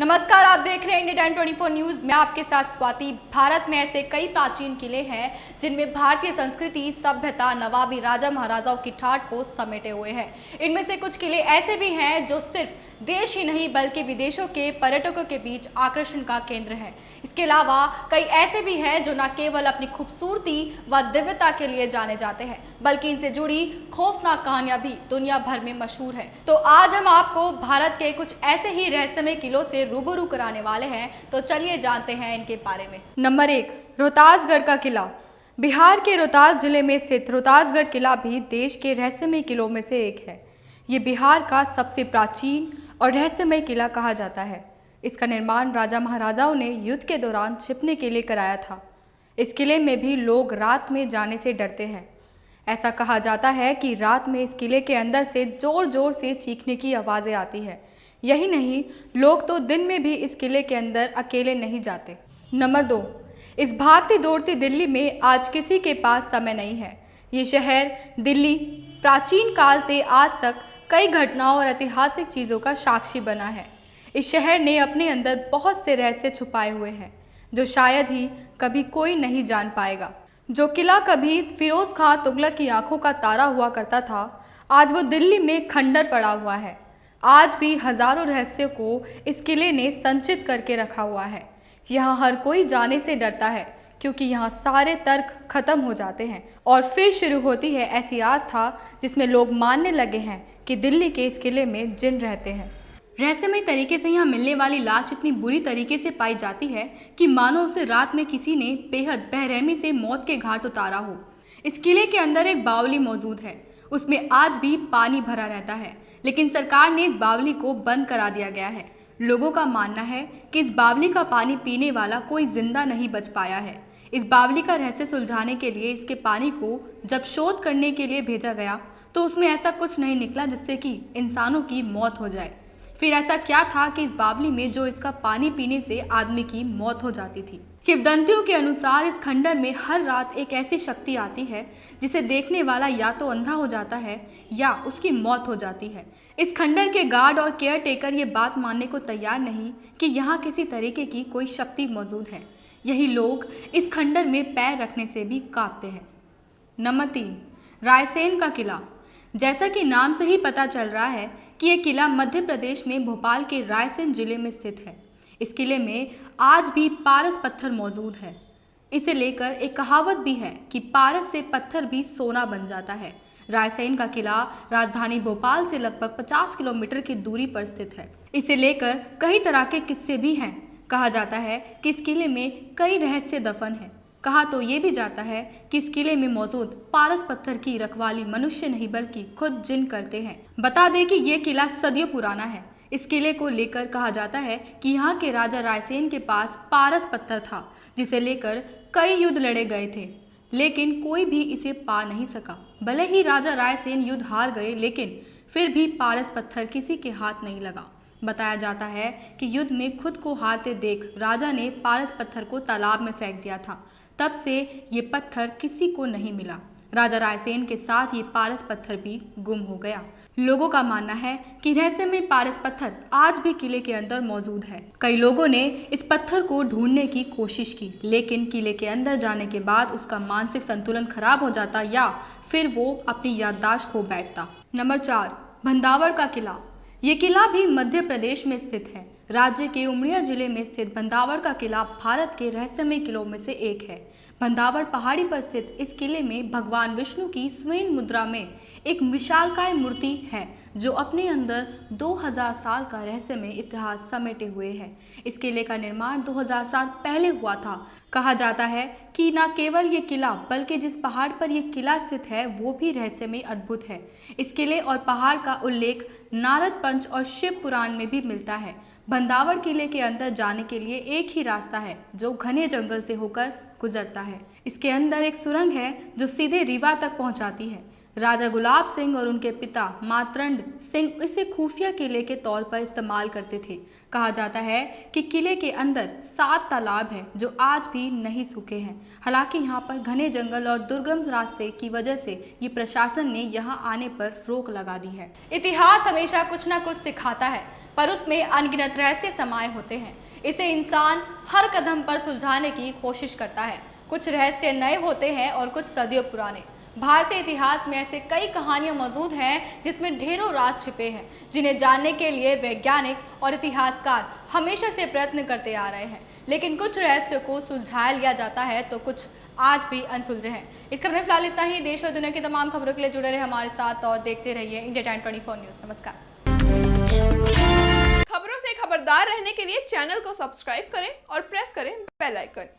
नमस्कार, आप देख रहे हैं इंडिया टाइम 24 न्यूज। मैं आपके साथ स्वाति। भारत में ऐसे कई प्राचीन किले हैं जिनमें भारतीय संस्कृति, सभ्यता, नवाबी राजा महाराजाओं की ठाठ को समेटे हुए हैं। इनमें से कुछ किले ऐसे भी हैं जो सिर्फ देश ही नहीं बल्कि विदेशों के पर्यटकों के बीच आकर्षण का केंद्र है। इसके अलावा कई ऐसे भी हैं जो न केवल अपनी खूबसूरती व दिव्यता के लिए जाने जाते हैं बल्कि इनसे जुड़ी खौफनाक कहानियां भी दुनिया भर में मशहूर है। तो आज हम आपको भारत के कुछ ऐसे ही रहस्यमय किलों से रूबरू कराने वाले हैं, तो चलिए जानते हैं इनके बारे में। नंबर 1, रोहतासगढ़ का किला। बिहार के रोहतास जिले में स्थित रोहतासगढ़ किला भी देश के रहस्यमय किलों में से एक है। ये बिहार का सबसे प्राचीन और रहस्यमय किला कहा जाता है। इसका निर्माण राजा महाराजाओं ने युद्ध के दौरान छिपने के लिए कराया था। इस किले में भी लोग रात में जाने से डरते हैं। ऐसा कहा जाता है कि रात में इस किले के अंदर से जोर जोर से चीखने की आवाज़ें आती है। यही नहीं, लोग तो दिन में भी इस किले के अंदर अकेले नहीं जाते। नंबर 2, इस भागती दौड़ती दिल्ली में आज किसी के पास समय नहीं है। ये शहर दिल्ली प्राचीन काल से आज तक कई घटनाओं और ऐतिहासिक चीज़ों का साक्षी बना है। इस शहर ने अपने अंदर बहुत से रहस्य छुपाए हुए हैं जो शायद ही कभी कोई नहीं जान पाएगा। जो किला कभी फिरोज खां तुगलक की आंखों का तारा हुआ करता था, आज वो दिल्ली में खंडर पड़ा हुआ है। आज भी हजारों रहस्यों को इस किले ने संचित करके रखा हुआ है। यहाँ हर कोई जाने से डरता है क्योंकि यहाँ सारे तर्क खत्म हो जाते हैं और फिर शुरू होती है ऐसी आस्था जिसमें लोग मानने लगे हैं कि दिल्ली के इस किले में जिन रहते हैं। रहस्यमय तरीके से यहाँ मिलने वाली लाश इतनी बुरी तरीके से पाई जाती है कि मानो उसे रात में किसी ने बेहद बेरहमी से मौत के घाट उतारा हो। इस किले के अंदर एक बावली मौजूद है। उसमें आज भी पानी भरा रहता है, लेकिन सरकार ने इस बावली को बंद करा दिया गया है। लोगों का मानना है कि इस बावली का पानी पीने वाला कोई जिंदा नहीं बच पाया है। इस बावली का रहस्य सुलझाने के लिए इसके पानी को जब शोध करने के लिए भेजा गया तो उसमें ऐसा कुछ नहीं निकला जिससे कि इंसानों की मौत हो जाए। फिर ऐसा क्या था कि इस बावली में जो इसका पानी पीने से आदमी की मौत हो जाती थी। किंवदंतियों के अनुसार इस खंडर में हर रात एक ऐसी शक्ति आती है जिसे देखने वाला या तो अंधा हो जाता है या उसकी मौत हो जाती है। इस खंडर के गार्ड और केयर टेकर ये बात मानने को तैयार नहीं कि यहाँ किसी तरीके की कोई शक्ति मौजूद है। यही लोग इस खंडर में पैर रखने से भी कांपते हैं। नंबर 3, रायसेन का किला। जैसा कि नाम से ही पता चल रहा है कि यह किला मध्य प्रदेश में भोपाल के रायसेन जिले में स्थित है। इस किले में आज भी पारस पत्थर मौजूद है। इसे लेकर एक कहावत भी है कि पारस से पत्थर भी सोना बन जाता है। रायसेन का किला राजधानी भोपाल से लगभग 50 किलोमीटर की दूरी पर स्थित है। इसे लेकर कई तरह के किस्से भी हैं। कहा जाता है कि इस किले में कई रहस्य दफन हैं। कहा तो ये भी जाता है कि इस किले में मौजूद पारस पत्थर की रखवाली मनुष्य नहीं बल्कि खुद जिन करते हैं। बता दें कि ये किला सदियों पुराना है। इस किले को लेकर कहा जाता है कि यहाँ के राजा रायसेन के पास पारस पत्थर था जिसे लेकर कई युद्ध लड़े गए थे, लेकिन कोई भी इसे पा नहीं सका। भले ही राजा रायसेन युद्ध हार गए, लेकिन फिर भी पारस पत्थर किसी के हाथ नहीं लगा। बताया जाता है कि युद्ध में खुद को हारते देख राजा ने पारस पत्थर को तालाब में फेंक दिया था। तब से ये पत्थर किसी को नहीं मिला। राजा रायसेन के साथ ये पारस पत्थर भी गुम हो गया। लोगों का मानना है कि रहस्यमय पारस पत्थर आज भी किले के अंदर मौजूद है। कई लोगों ने इस पत्थर को ढूंढने की कोशिश की, लेकिन किले के अंदर जाने के बाद उसका मानसिक संतुलन खराब हो जाता या फिर वो अपनी याददाश्त खो बैठता। नंबर 4, भंदावड़ का किला। ये किला भी मध्य प्रदेश में स्थित है। राज्य के उमरिया जिले में स्थित भंदावड़ का किला भारत के रहस्यमय किलों में से एक है। भंदावड़ पहाड़ी पर स्थित इस किले में भगवान विष्णु की स्वयं मुद्रा में एक विशालकाय मूर्ति है जो अपने अंदर 2000 साल का रहस्यमय इतिहास समेटे हुए है। इस किले का निर्माण 2000 साल पहले हुआ था। कहा जाता है कि न केवल ये किला बल्कि जिस पहाड़ पर यह किला स्थित है वो भी रहस्यमय अद्भुत है। इस किले और पहाड़ का उल्लेख नारद पंच और शिव पुराण में भी मिलता है। भंदावड़ किले के अंदर जाने के लिए एक ही रास्ता है जो घने जंगल से होकर गुजरता है। इसके अंदर एक सुरंग है जो सीधे रीवा तक पहुंचाती है। राजा गुलाब सिंह और उनके पिता मातरंड सिंह इसे खुफिया किले के तौर पर इस्तेमाल करते थे। कहा जाता है कि किले के अंदर 7 तालाब हैं जो आज भी नहीं सूखे हैं। हालांकि यहाँ पर घने जंगल और दुर्गम रास्ते की वजह से ये प्रशासन ने यहाँ आने पर रोक लगा दी है। इतिहास हमेशा कुछ न कुछ सिखाता है, पर उसमें अनगिनत रहस्य समाये होते हैं। इसे इंसान हर कदम पर सुलझाने की कोशिश करता है। कुछ रहस्य नए होते हैं और कुछ सदियों पुराने। भारतीय इतिहास में ऐसे कई कहानियां मौजूद हैं जिसमें ढेरों राज छिपे हैं, जिन्हें जानने के लिए वैज्ञानिक और इतिहासकार हमेशा से प्रयत्न करते आ रहे हैं। लेकिन कुछ रहस्यों को सुलझा लिया जाता है तो कुछ आज भी अनसुलझे हैं। इस खबर में फिलहाल इतना ही। देश और दुनिया की तमाम खबरों के लिए जुड़े रहे हमारे साथ और देखते रहिए इंडिया टाइम 24 न्यूज़। नमस्कार। खबरों से खबरदार रहने के लिए चैनल को सब्सक्राइब करें और प्रेस करें बेल आइकन।